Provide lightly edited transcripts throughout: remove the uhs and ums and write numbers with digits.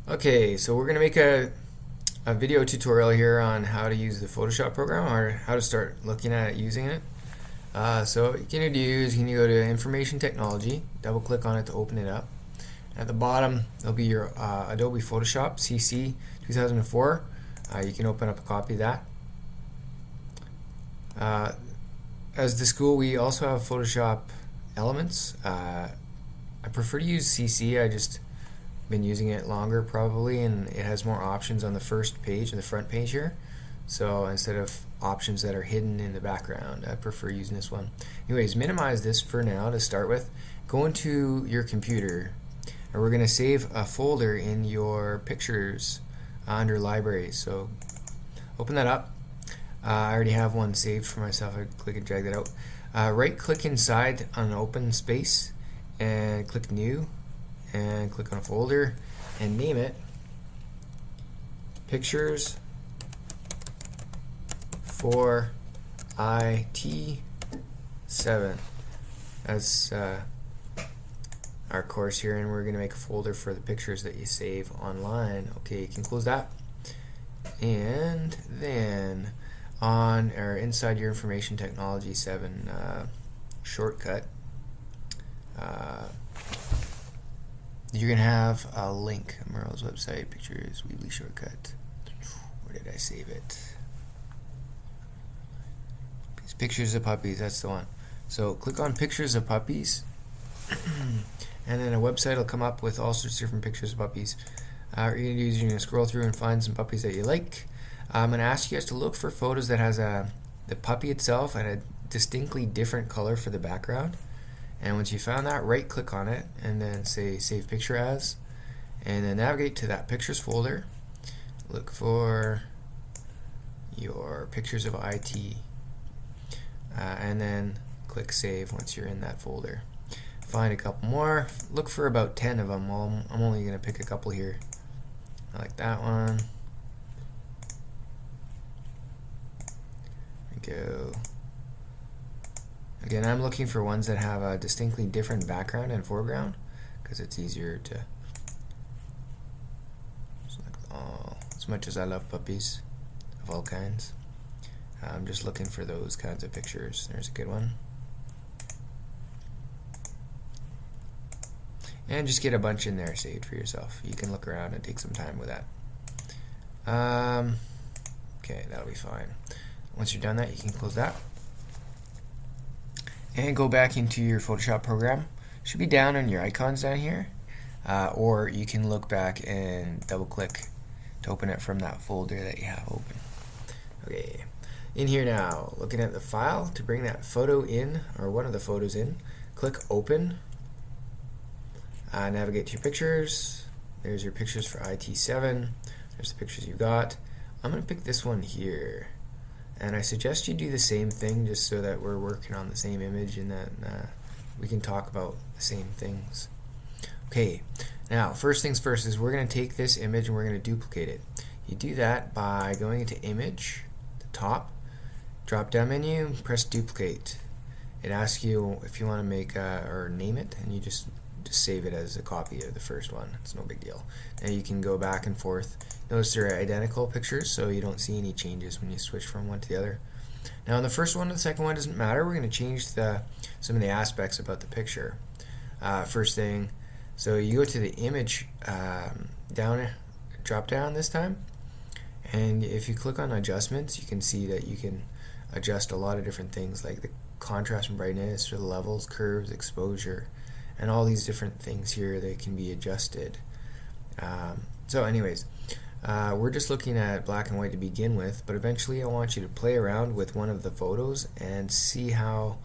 Okay, so we're going to make a video tutorial here on how to use the Photoshop program or how to start looking at it, using it. So what you can do is you can go to Information Technology, double click on it to open it up. At the bottom there'll be your Adobe Photoshop CC 2004. You can open up a copy of that. As the school, we also have Photoshop Elements. I prefer to use CC. I just been using it longer probably, and it has more options on the first page and the front page here. So instead of options that are hidden in the background, I prefer using this one. Anyways, minimize this for now to start with. Go into your computer, and we're going to save a folder in your pictures under libraries. So open that up. I already have one saved for myself. I click and drag that out. Right click inside on an open space and click new, and click on a folder and name it Pictures for IT 7. That's our course here, and we're going to make a folder for the pictures that you save online. Okay, you can close that. And then on or inside your Information Technology 7 shortcut, you're going to have a link, Merle's website, Pictures, Weebly shortcut. Where did I save it? Pictures of puppies, that's the one. So click on Pictures of Puppies, and then a website will come up with all sorts of different pictures of puppies. What you're going to do is you're going to scroll through and find some puppies that you like. I'm going to ask you guys to look for photos that has the puppy itself and a distinctly different color for the background. And once you found that, right click on it and then say Save Picture As, and then navigate to that Pictures folder. Look for your Pictures of IT, and then click Save once you're in that folder. Find a couple more. Look for about 10 of them. Well, I'm only going to pick a couple here. I like that one. There we go. Again, I'm looking for ones that have a distinctly different background and foreground, because it's easier to select all. As much as I love puppies of all kinds, I'm just looking for those kinds of pictures. There's a good one. And just get a bunch in there saved for yourself. You can look around and take some time with that. Okay, that'll be fine. Once you're done that, you can close that. And go back into your Photoshop program. Should be down on your icons down here. Or you can look back and double click to open it from that folder that you have open. Okay, in here now, looking at the file, to bring that photo in, or one of the photos in, click Open. Navigate to your pictures. There's your pictures for IT7. There's the pictures you got. I'm going to pick this one here. And I suggest you do the same thing just so that we're working on the same image and that we can talk about the same things. Okay, now first things first is we're going to take this image and we're going to duplicate it. You do that by going into Image, the top, drop down menu, press Duplicate. It asks you if you want to make or name it, and you just save it as a copy of the first one. It's no big deal. Now you can go back and forth. Notice they're identical pictures, so you don't see any changes when you switch from one to the other. Now in the first one and the second one doesn't matter. We're going to change some of the aspects about the picture. First thing, so you go to the image drop down this time, and if you click on adjustments, you can see that you can adjust a lot of different things like the contrast and brightness, or the levels, curves, exposure, and all these different things here that can be adjusted. So anyways, we're just looking at black and white to begin with, but eventually I want you to play around with one of the photos and see how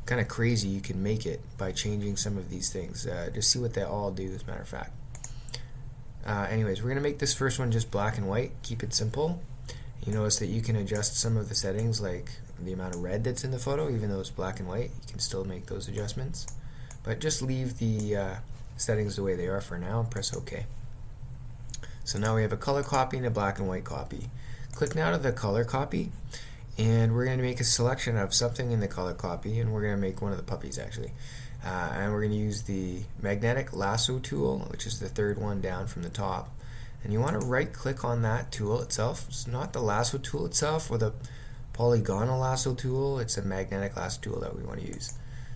kind of crazy you can make it by changing some of these things. Just see what they all do, as a matter of fact. Anyways, we're going to make this first one just black and white. Keep it simple. You notice that you can adjust some of the settings, like the amount of red that's in the photo. Even though it's black and white, you can still make those adjustments. But just leave the settings the way they are for now and press OK. So now we have a color copy and a black and white copy. Click now to the color copy, and we're going to make a selection of something in the color copy, and we're going to make one of the puppies actually. and we're going to use the magnetic lasso tool, which is the third one down from the top. And you want to right click on that tool itself. It's not the lasso tool itself or the polygonal lasso tool, it's a magnetic lasso tool that we want to use.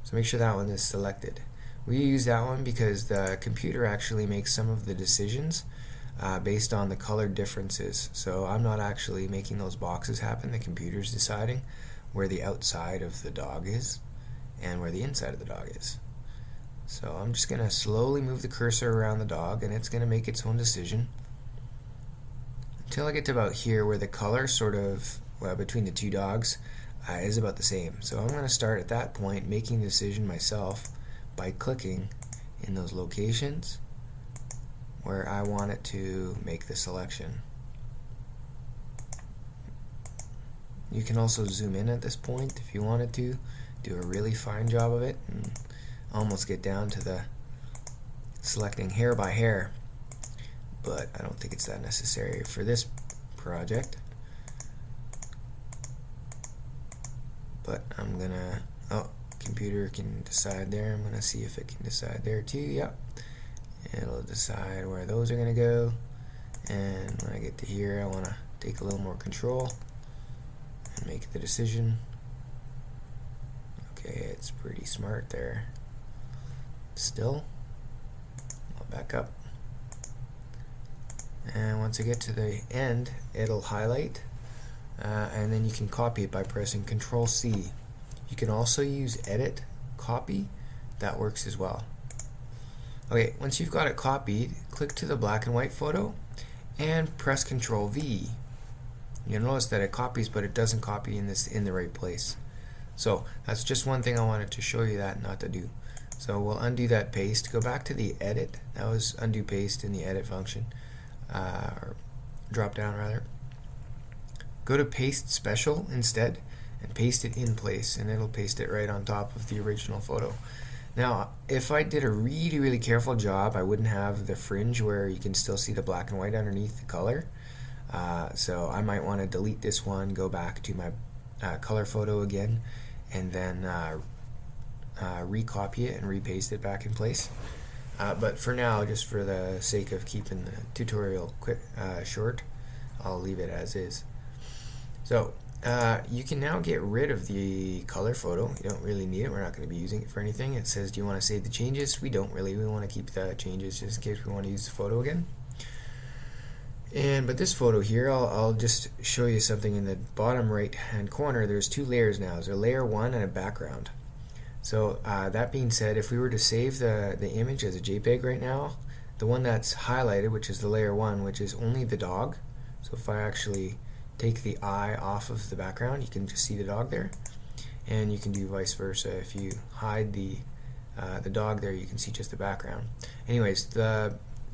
So make sure that one is selected. We use that one because the computer actually makes some of the decisions based on the color differences. So I'm not actually making those boxes happen. The computer's deciding where the outside of the dog is and where the inside of the dog is. So I'm just going to slowly move the cursor around the dog, and it's going to make its own decision until I get to about here where the color sort of between the two dogs is about the same. So I'm going to start at that point making the decision myself by clicking in those locations where I want it to make the selection. You can also zoom in at this point if you wanted to, do a really fine job of it, and almost get down to the selecting hair by hair, but I don't think it's that necessary for this project. But I'm gonna, computer can decide there. I'm gonna see if it can decide there too. Yep, it'll decide where those are gonna go, and when I get to here I want to take a little more control and make the decision. Okay, it's pretty smart there. Still, I'll back up, and once I get to the end it'll highlight, and then you can copy it by pressing Control C. You can also use Edit Copy, that works as well. Okay, once you've got it copied, click to the black and white photo and press Control V. You'll notice that it copies, but it doesn't copy in the right place. So that's just one thing I wanted to show you that not to do. So we'll undo that paste, go back to the edit. That was undo paste in the edit function, or drop down rather. Go to paste special instead and paste it in place, and it'll paste it right on top of the original photo. Now if I did a really careful job, I wouldn't have the fringe where you can still see the black and white underneath the color. So I might want to delete this one, go back to my color photo again, and then recopy it and repaste it back in place. But for now, just for the sake of keeping the tutorial quick, short, I'll leave it as is. So you can now get rid of the color photo. You don't really need it. We're not going to be using it for anything. It says, do you want to save the changes? We don't really. We want to keep the changes just in case we want to use the photo again. But this photo here, I'll just show you something in the bottom right hand corner. There's two layers now. There's a layer 1 and a background. So that being said, if we were to save the image as a JPEG right now, the one that's highlighted, which is the layer 1, which is only the dog. So if I actually take the eye off of the background, you can just see the dog there. And you can do vice versa. If you hide the dog there, you can see just the background. Anyways,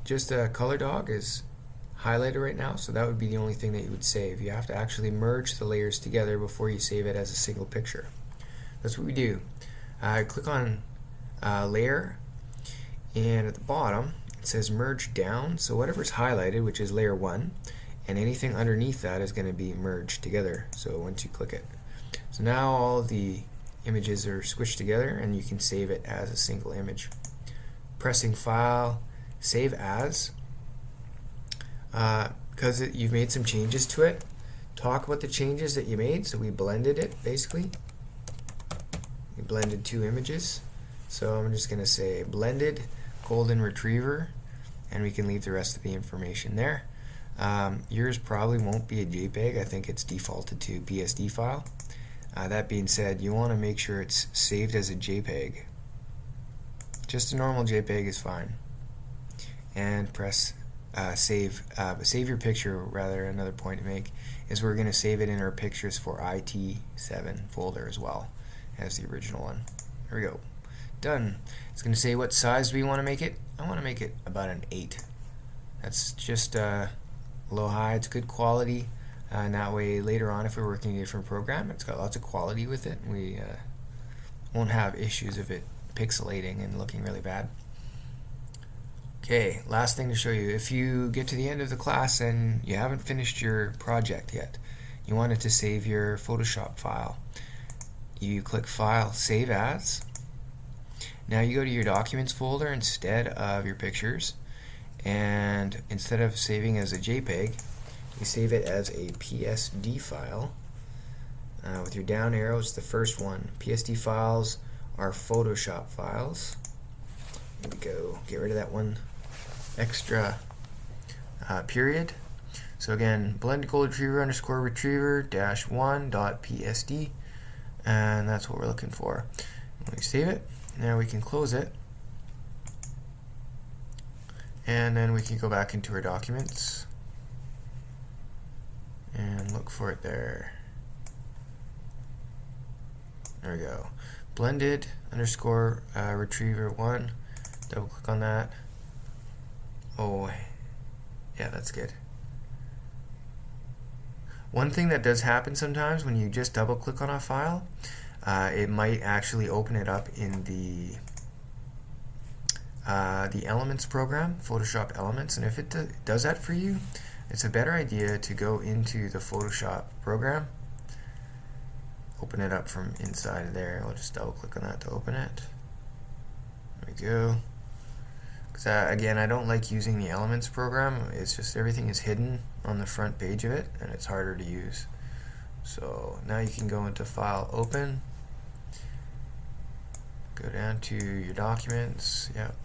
just the color dog is highlighted right now, so that would be the only thing that you would save. You have to actually merge the layers together before you save it as a single picture. That's what we do. Click on layer, and at the bottom it says merge down, so whatever's highlighted, which is layer 1, and anything underneath that is going to be merged together. So once you click it, so now all of the images are squished together and you can save it as a single image. Pressing File, Save As. Because you've made some changes to it, talk about the changes that you made. So we blended it, basically. We blended two images. So I'm just going to say blended golden retriever, and we can leave the rest of the information there. Yours probably won't be a JPEG. I think it's defaulted to PSD file. That being said, you want to make sure it's saved as a JPEG. Just a normal JPEG is fine. And press save your picture. Rather, another point to make is we're going to save it in our pictures for IT7 folder as well as the original one. There we go. Done. It's going to say what size we want to make it. I want to make it about an 8. That's just low high. It's good quality, and that way later on if we're working in a different program, it's got lots of quality with it. We won't have issues of it pixelating and looking really bad. Okay, last thing to show you. If you get to the end of the class and you haven't finished your project yet, you wanted to save your Photoshop file, you click File, Save As, Now you go to your documents folder instead of your pictures, and instead of saving as a JPEG, you save it as a PSD file. With your down arrows, the first one. PSD files are Photoshop files. Here we go. Get rid of that one extra period. So again, blended gold retriever underscore retriever dash 1 dot PSD, and that's what we're looking for. When we save it, now we can close it, and then we can go back into our documents and look for it there. There we go. Blended underscore retriever 1. Double click on that. Oh, yeah, that's good. One thing that does happen sometimes when you just double click on a file, it might actually open it up in the Elements program, Photoshop Elements, and if it does that for you, it's a better idea to go into the Photoshop program, open it up from inside of there. I'll just double click on that to open it. There we go. Because again, I don't like using the Elements program. It's just everything is hidden on the front page of it, and it's harder to use. So now you can go into File, Open, go down to your documents. Yep.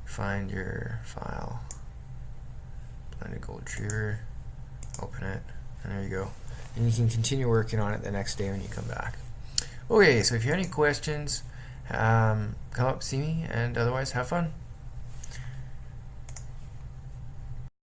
Find your file, blended gold retriever, open it, and there you go. And you can continue working on it the next day when you come back. Okay, so if you have any questions, come up, see me, and otherwise have fun.